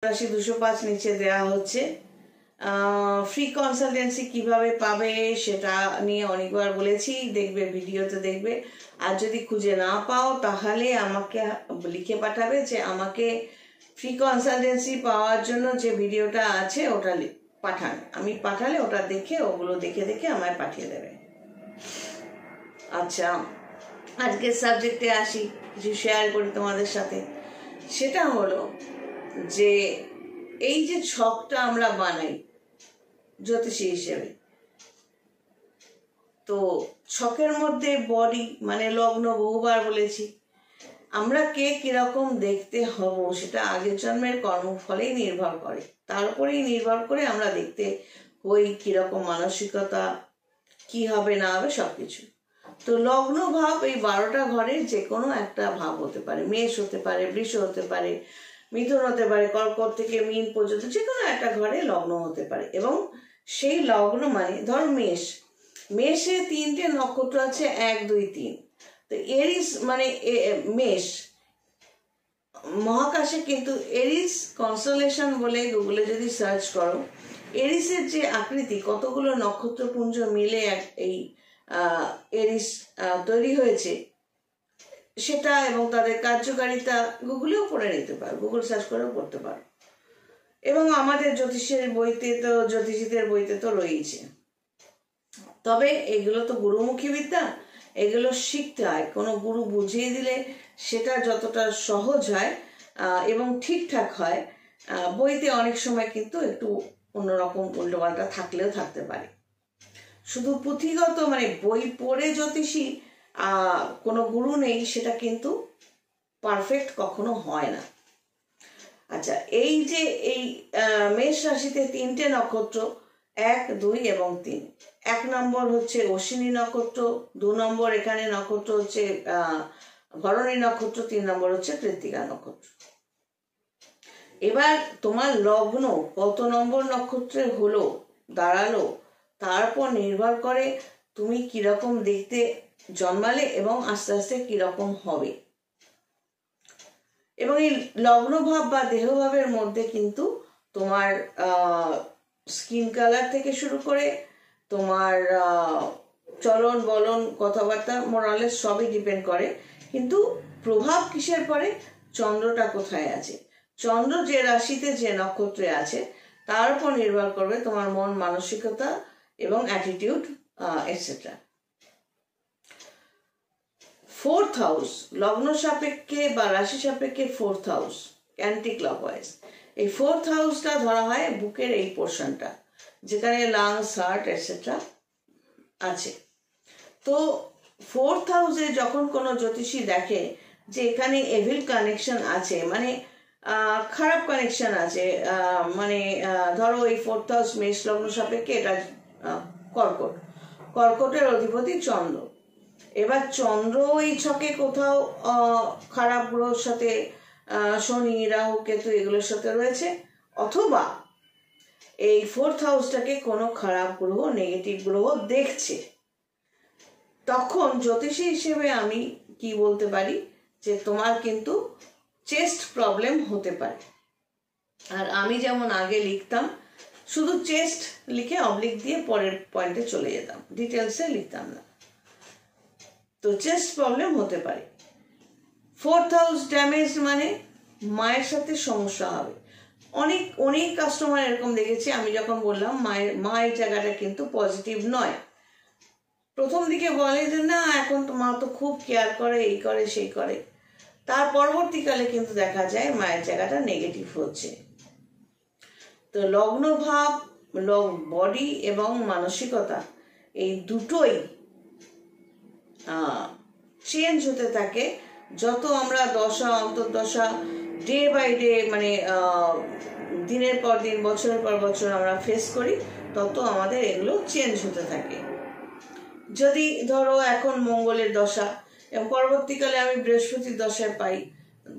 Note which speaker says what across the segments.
Speaker 1: রাশি 205 নিচে দেয়া হচ্ছে। ফ্রি কনসালটেন্সি কিভাবে পাবে সেটা নিয়ে অনেকবার বলেছি, দেখবে ভিডিওতে দেখবে। আর যদি খুঁজে না পাও তাহলে আমাকে লিখে পাঠাবে যে আমাকে ফ্রি কনসালটেন্সি পাওয়ার জন্য যে ভিডিওটা আছে ওটা পাঠান। আমি পাঠালে ওটা দেখে ওগুলো দেখে দেখে আমায় পাঠিয়ে দেবে। আচ্ছা, আজকের সাবজেক্টে আসি, কিছু শেয়ার করি তোমাদের সাথে। সেটা হলো যে এই যে ছকটা আমরা বানাই জ্যোতিষী হিসেবে, তো ছকের মধ্যে বডি মানে লগ্ন বহুবার বলেছি, আমরা কে কিরকম দেখতে হব সেটা আগের জন্মের কর্মফলেই নির্ভর করে, তার উপরেই নির্ভর করে আমরা দেখতে হই কিরকম মানসিকতা, কি হবে না হবে সবকিছু। তো লগ্ন ভাব এই 12টা ঘরের যে কোনো একটা ভাব হতে পারে, মেষ হতে পারে, বৃষ হতে পারে, মিথুন হতে পারে, কর্কট থেকে মীন পর্যন্ত যে কোনো একটা ঘরে লগ্ন হতে পারে। এবং সেই লগ্ন মানে ধর মেষে 3টে নক্ষত্র আছে, 1, 2, 3। তো এরিস মানে মেষ মহাকাশে, কিন্তু এরিস কনস্টেলেশন বলে গুগলে যদি সার্চ করো, এরিসের যে আকৃতি, কতগুলো নক্ষত্রপুঞ্জ মিলে এই এরিস তৈরি হয়েছে সেটা, এবং তাদের কার্যকারিতা গুগলেও পড়ে নিতে পারো, গুগল সার্চ করেও পড়তে পারো। এবং আমাদের জ্যোতিষের বইতে তো, জ্যোতিষীদের বইতে তো রয়েছে। তবে এগুলো তো গুরুমুখী বিদ্যা, এগুলো শিখতে হয়। কোনো গুরু বুঝিয়ে দিলে সেটা যতটা সহজ হয় এবং ঠিকঠাক হয়, বইতে অনেক সময় কিন্তু একটু অন্যরকম উল্টোপাল্টা থাকলেও থাকতে পারে। শুধু পুঁথিগত মানে বই পড়ে জ্যোতিষী কোনো গুরু নেই, সেটা কিন্তু পারফেক্ট কখনো হয় না। আচ্ছা, এই যে এই মেষ রাশিতে 3টে নক্ষত্র, 1, 2 এবং 3। 1 নম্বর হচ্ছে অশ্বিনী নক্ষত্র, 2 নম্বর এখানে নক্ষত্র হচ্ছে ভরণী নক্ষত্র, 3 নম্বর হচ্ছে কৃত্তিকা নক্ষত্র। এবার তোমার লগ্ন কত নম্বর নক্ষত্রে হলো দাঁড়ালো তারপর নির্ভর করে তুমি কিরকম দেখতে জন্মালে এবং আস্তে আস্তে কিরকম হবে। এবং এই লগ্নভাব বা দেহভাবের মধ্যে কিন্তু তোমার স্কিন কালার থেকে শুরু করে তোমার চলন বলন কথাবার্তা মোরালেস সবই ডিপেন্ড করে। কিন্তু প্রভাব কিসের পরে? চন্দ্রটা কোথায় আছে, চন্দ্র যে রাশিতে যে নক্ষত্রে আছে তার উপর নির্ভর করবে তোমার মন মানসিকতা এবং অ্যাটিটিউড এটসেট্রা। 4th হাউস লগ্ন সাপেক্ষে বা রাশি সাপেক্ষে 4th হাউস অ্যান্টি ক্লকওয়াইজ। এই 4th হাউসটা ধরা হয় বুকের এই পোর্শনটা, যেখানে লাংস, হার্ট এটসেট্রা আছে। তো 4th হাউসে যখন কোনো জ্যোতিষী দেখে যে এখানে এভিল কানেকশন আছে, মানে খারাপ কানেকশন আছে, মানে ধরো এই 4th হাউস মেষ লগ্ন সাপেক্ষে এটা কর্কটের অধিপতি চন্দ্র। এবার চন্দ্র এই ছকে কোথাও খারাপ গ্রহের সাথে, শনি, রাহু, কেতু এগুলোর সাথে রয়েছে, অথবা এই 4th হাউসটাকে কোনো খারাপ গ্রহ, নেগেটিভ গ্রহ দেখছে, তখন জ্যোতিষী হিসেবে আমি কি বলতে পারি যে তোমার কিন্তু চেস্ট প্রবলেম হতে পারে। আর আমি যেমন আগে লিখতাম, শুধু চেস্ট লিখে অবলিক দিয়ে পরের পয়েন্টে চলে যেতাম, ডিটেলসে লিখতাম না। তো চেস্ট প্রবলেম হতে পারে। 4th হাউস ড্যামেজ মানে মায়ের সাথে সমস্যা হবে। অনেক অনেক কাস্টমার এরকম দেখেছি, আমি যখন বললাম মায়ের জায়গাটা কিন্তু পজিটিভ নয়, প্রথম দিকে বলে যে না এখন তো মা তো খুব কেয়ার করে, এই করে সেই করে, তার পরবর্তীকালে কিন্তু দেখা যায় মায়ের জায়গাটা নেগেটিভ হচ্ছে। তো লগ্ন ভাব, বডি এবং মানসিকতা এই দুটোই চেঞ্জ হতে থাকে যত আমরা দশা অন্তর্দশা ডে বাই ডে মানে দিনের পর দিন বছরের পর বছর আমরা ফেস করি, তত আমাদের এগুলো চেঞ্জ হতে থাকে। যদি ধরো এখন মঙ্গলের দশা এবং পরবর্তীকালে আমি বৃহস্পতির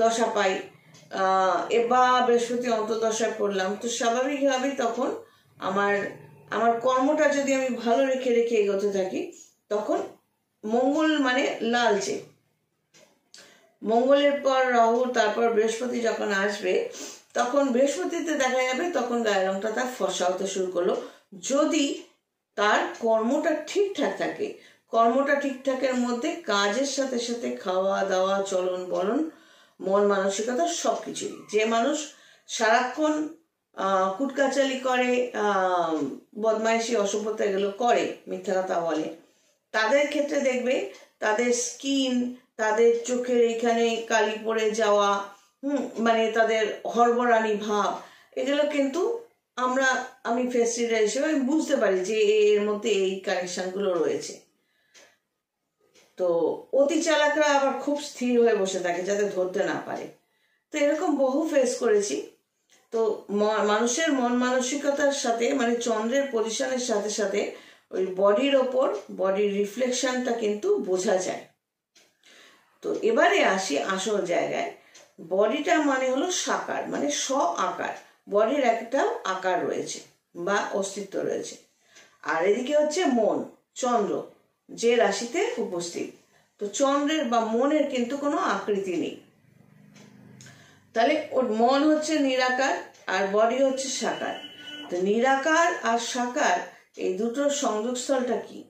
Speaker 1: দশা পাই বা বৃহস্পতি অন্তর্দশায় পড়লাম, তো স্বাভাবিকভাবেই তখন আমার কর্মটা যদি আমি ভালো রেখে এগোতে থাকি, তখন মঙ্গল মানে লালচে, মঙ্গলের পর রাহু, তারপর বৃহস্পতি যখন আসবে তখন বৃহস্পতিতে দেখা যাবে তখন গায়ের রংটা তার ফর্সা হতে শুরু করলো, যদি তার কর্মটা ঠিকঠাক থাকে। কর্মটা ঠিকঠাকের মধ্যে কাজের সাথে সাথে খাওয়া দাওয়া, চলন বলন, মন মানসিকতা সবকিছুই। যে মানুষ সারাক্ষণ কুটকাচালি করে, বদমাইশি, অসভ্যতা এগুলো করে, মিথ্যা কথা বলে, তাদের ক্ষেত্রে দেখবে তাদের স্কিন, তাদের চোখের এখানে কালি পড়ে যাওয়া, মানে তাদের হরবরানি ভাব, এগুলো কিন্তু আমি ফেস রিডার হিসেবে আমি বুঝতে পারি যে এর মধ্যে এই কানেকশনগুলো রয়েছে। তো অতি চালাকরা আবার খুব স্থির হয়ে বসে থাকে যাতে ধরতে না পারে। তো এরকম বহু ফেস করেছি। তো মানুষের মন মানসিকতার সাথে, মানে চন্দ্রের পজিশনের সাথে সাথে ওই বডির ওপর বডির রিফ্লেকশনটা কিন্তু বোঝা যায়। তো এবারে আসি আসল জায়গায়। বডিটা মানে হলো সাকার, মানে আকার, বডির একটা আকার রয়েছে বা অস্তিত্ব রয়েছে। আর এদিকে হচ্ছে মন, চন্দ্র, যে রাশিতে উপস্থিত। তো চন্দ্রের বা মনের কিন্তু কোনো আকৃতি নেই। তাহলে ওর মন হচ্ছে নিরাকার আর বডি হচ্ছে সাকার। তো নিরাকার আর সাকার এই দুটোর সংযোগস্থলটা কি?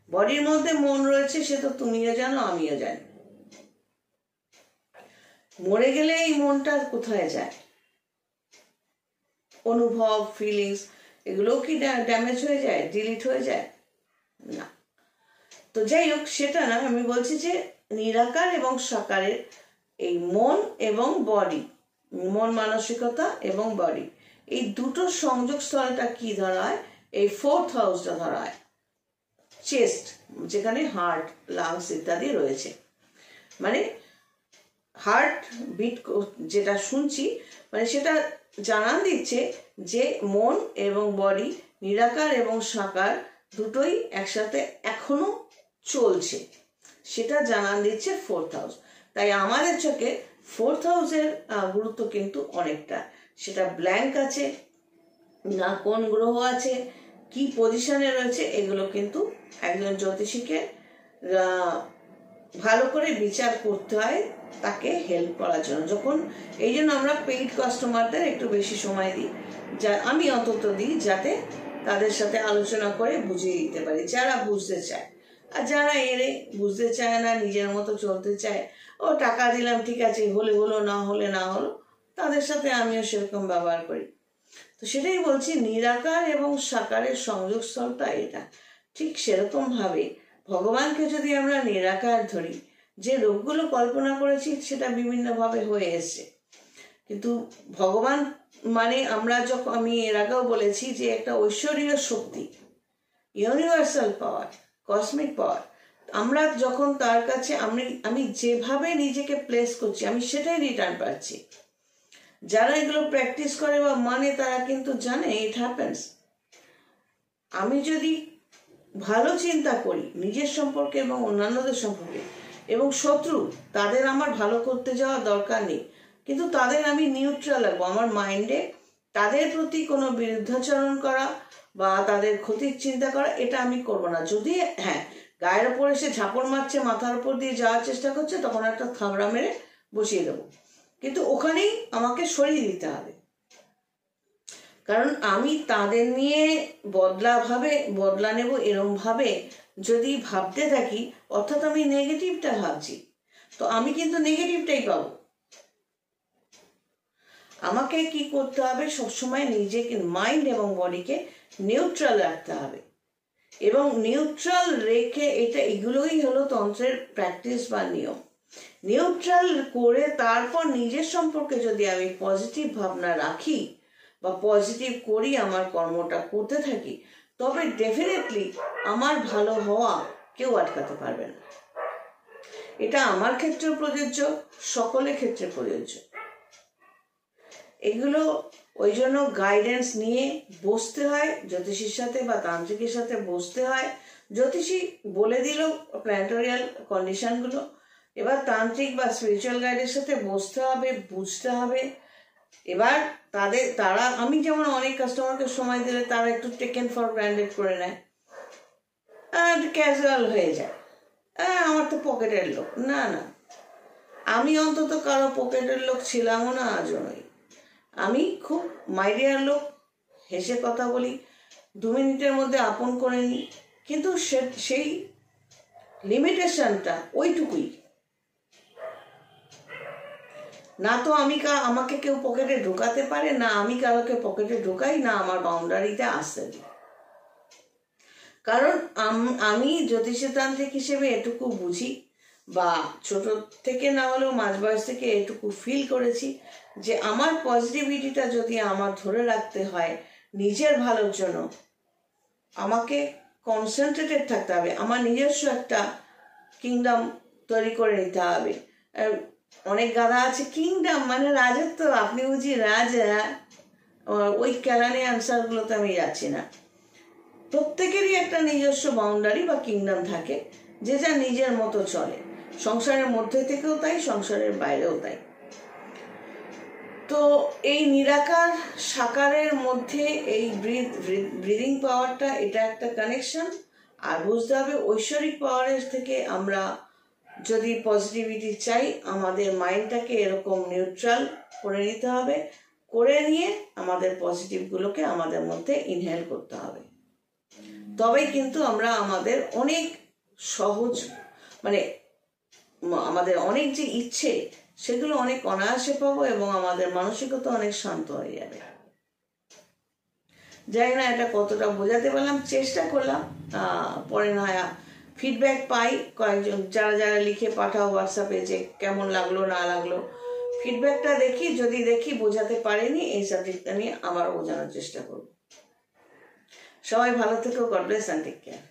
Speaker 1: বডির মধ্যে মন রয়েছে, সে তো তুমিও জানো, আমিও জানি। মরে গেলে এই মনটা কোথায় যায়? অনুভব, ফিলিংস, এগুলোও কি ড্যামেজ হয়ে যায়, ডিলিট হয়ে যায়? না। তো যাই হোক, সেটা না, আমি বলছি যে নিরাকার এবং সাকারের এই মন এবং বডি, মন মানসিকতা এবং বডি, এই দুটো সংযোগস্থলটা কি ধরা হয়? এই 4th হাউসটা ধরা হয় চেস্ট, যেখানে হার্ট, লাংস ইত্যাদি রয়েছে। মানে হার্ট বিট যেটা শুনছি, মানে সেটা জানান দিচ্ছে যে মন এবং বডি, নিরাকার এবং সাকার দুটোই একসাথে এখনো চলছে, সেটা জানান দিচ্ছে 4th হাউস। তাই আমাদের চোখে 4th হাউসের গুরুত্ব কিন্তু অনেকটা। সেটা ব্ল্যাঙ্ক আছে না, কোন গ্রহ আছে, কি পজিশনে রয়েছে, এগুলো কিন্তু একজন জ্যোতিষীকে ভালো করে বিচার করতে হয় তাকে হেল্প করার জন্য। যখন এই জন্য আমরা পেইড কাস্টমারদের একটু বেশি সময় দিই, যা আমি অন্তত দিই, যাতে তাদের সাথে আলোচনা করে বুঝিয়ে দিতে পারি যারা বুঝতে চায়। আর যারা বুঝতে চায় না, নিজের মতো চলতে চায়, ও টাকা দিলাম ঠিক আছে, হলে হলো, না হলে না হলো, তাদের সাথে আমিও সেরকম ব্যবহার করি। তো সেটাই বলছি, নিরাকার এবং সাকারের সংযোগস্থলটা এটা। ঠিক সেরকম ভাবে ভগবানকে যদি আমরা নিরাকার ধরি, যে রোগগুলো কল্পনা করেছি সেটা বিভিন্নভাবে হয়ে এসছে, কিন্তু ভগবান মানে আমি এর আগেও বলেছি যে একটা ঐশ্বরীয় শক্তি, ইউনিভার্সাল পাওয়ার, কসমিক পাওয়ার। আমরা যখন তার কাছে আমি যেভাবে নিজেকে প্লেস করছি, আমি সেটাই রিটার্ন পাচ্ছি। যারা এগুলো প্র্যাকটিস করে বা মানে, তারা কিন্তু জানে ইট হ্যাপেন্স। আমি যদি ভালো চিন্তা করি নিজের সম্পর্কে এবং অন্যান্যদের সম্পর্কে, এবং শত্রু, তাদের আমার ভালো করতে যাওয়া দরকার নেই, কিন্তু তাদের আমি নিউট্রাল রাখবো আমার মাইন্ডে। তাদের প্রতি কোনো বিরুদ্ধাচরণ করা বা তাদের ক্ষতির চিন্তা করা, এটা আমি করব না। যদি হ্যাঁ, গায়ের ওপর এসে ঝাপড় মারছে, মাথার উপর দিয়ে যাওয়ার চেষ্টা করছে, তখন একটা থাবড়া মেরে বসিয়ে দেবো, কিন্তু ওখানেই আমাকে সরিয়ে দিতে হবে। কারণ আমি তাদের নিয়ে বদলা নেব এরম ভাবে যদি ভাবতে থাকি, অর্থাৎ আমি নেগেটিভটা ভাবছি, তো আমি কিন্তু নেগেটিভটাই পাবো। আমাকে কি করতে হবে? সবসময় নিজেকে, মাইন্ড এবং বডিকে নিউট্রাল রাখতে হবে, এবং নিউট্রাল রেখে, এগুলোই হলো তন্ত্রের প্র্যাকটিস বা নিয়ম। নিউট্রাল করে তারপর নিজের সম্পর্কে যদি আমি পজিটিভ ভাবনা রাখি বা পজিটিভ করি, আমার কর্মটা করতে থাকি, তবে ডেফিনেটলি আমার ভালো হওয়া কেউ আটকাতে পারবে না। এটা আমার ক্ষেত্রেও প্রযোজ্য, সকলের ক্ষেত্রে প্রযোজ্য। এগুলো ওই জন্য গাইডেন্স নিয়ে বসতে হয়, জ্যোতিষীর সাথে বা তান্ত্রিকের সাথে বসতে হয়। জ্যোতিষী বলে দিল প্ল্যানেটোরিয়াল কন্ডিশনগুলো, এবার তান্ত্রিক বা স্পিরিচুয়াল গাইডের সাথে বসতে হবে, বুঝতে হবে। এবার তারা আমি যেমন অনেক কাস্টমারকে সময় দিলে তারা একটু টেকেন ফর গ্রান্টেড করে নেয়, ক্যাজুয়াল হয়ে যায়, আমার তো পকেটের লোক। না, আমি অন্তত কারো পকেটের লোক ছিলামও না, আজও নই। আমি খুব মাইডিয়ার লোক, হেসে কথা বলি, 2 মিনিটের মধ্যে আপন করে নিই, কিন্তু সেই লিমিটেশনটা ওইটুকুই। না তো আমাকে কেউ পকেটে ঢোকাতে পারে, না আমি কারোকে পকেটে ঢোকাই, না আমার বাউন্ডারিতে আসতে দিই। কারণ আমি জ্যোতিষতান্ত্রিক হিসেবে এটুকু বুঝি, বা ছোট থেকে না হলেও মাঝ বয়স থেকে এটুকু ফিল করেছি, যে আমার পজিটিভিটিটা যদি আমার ধরে রাখতে হয় নিজের ভালোর জন্য, আমাকে কনসেন্ট্রেটেড থাকতে হবে, আমার নিজস্ব একটা কিংডম তৈরি করে নিতে হবে। অনেক গাধা আছে, কিংডম মানে রাজত্ব, আপনি বুঝি রাজা, ওই ক্যালানি আনসারগুলোতে আমি যাচ্ছি না। প্রত্যেকেরই একটা নিজস্ব বাউন্ডারি বা কিংডম থাকে, যে যা নিজের মতো চলে, সংসারের মধ্যে থেকেও তাই, সংসারের বাইরেও তাই। তো এই নিরাকার সাকারের মধ্যে এই ব্রিদিং পাওয়ারটা, এটা একটা কানেকশন। আর বুঝতে হবে ঐশ্বরিক পাওয়ারের থেকে আমরা যদি পজিটিভিটি চাই, আমাদের মাইন্ডটাকে এরকম নিউট্রাল করে নিতে হবে, করে নিয়ে আমাদের পজিটিভগুলোকে আমাদের মধ্যে ইনহেল করতে হবে। তবেই কিন্তু আমরা আমাদের অনেক সহজ, মানে আমাদের অনেক যে ইচ্ছে সেগুলো অনেক অনায়াসে পাবো, এবং আমাদের মানসিকতা অনেক শান্ত হয়ে যাবে। জানি না এটা কতটা বোঝাতে পারলাম, চেষ্টা করলাম। পরে না ফিডব্যাক পাই, কয়েকজন যারা লিখে পাঠাও হোয়াটসঅ্যাপে, যে কেমন লাগলো না লাগলো, ফিডব্যাকটা দেখি, যদি দেখি বোঝাতে পারিনি এই সাবজেক্টটা নিয়ে আবারও বোঝানোর চেষ্টা করব। সবাই ভালো থেকো, God bless and take care.